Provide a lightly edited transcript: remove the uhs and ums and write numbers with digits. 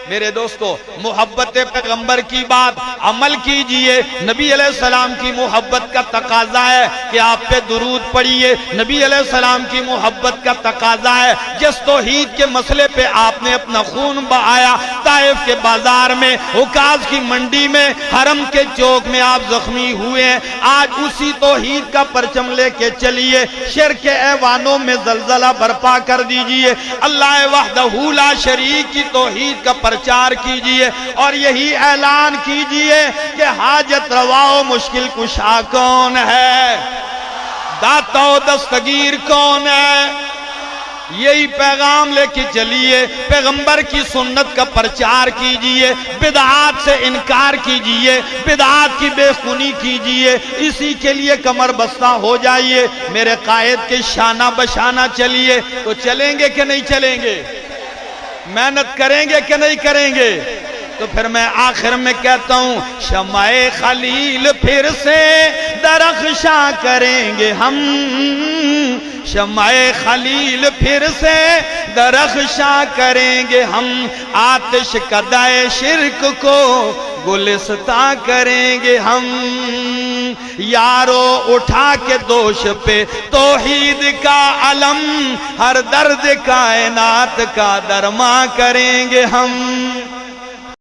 میرے دوستو محبت پیغمبر کی بات عمل کیجئے، نبی علیہ السلام کی محبت کا تقاضا ہے کہ آپ پہ درود پڑھیے، نبی علیہ السلام کی محبت کا تقاضا ہے جس توحید کے مسئلے پہ آپ نے اپنا خون بہایا، طائف کے بازار میں، عکاظ کی منڈی میں، حرم کے چوک میں آپ زخمی ہوئے ہیں، آج اسی توحید کا پرچم لے کے چلیے، شرک ایوانوں میں زلزلہ برپا کر دیجئے، اللہ وحدہ لا شریک کی توحید کا پرچار کیجئے اور یہی اعلان کیجئے کہ حاجت روا و مشکل کشا کون ہے، داتا و دستگیر کون ہے۔ یہی پیغام لے کے چلیے، پیغمبر کی سنت کا پرچار کیجئے، بدعات سے انکار کیجئے، بدعات کی بے خونی کیجئے، اسی کے لیے کمر بستہ ہو جائیے، میرے قائد کے شانہ بشانہ چلیے۔ تو چلیں گے کہ نہیں چلیں گے؟ محنت کریں گے کہ نہیں کریں گے؟ تو پھر میں آخر میں کہتا ہوں شمع خلیل پھر سے درخشاں کریں گے ہم، شمع خلیل پھر سے درخشاں کریں گے ہم، آتش کدائے شرک کو گلستاں کریں گے ہم، یارو اٹھا کے دوش پہ توحید کا علم، ہر درد کائنات کا درما کریں گے ہم۔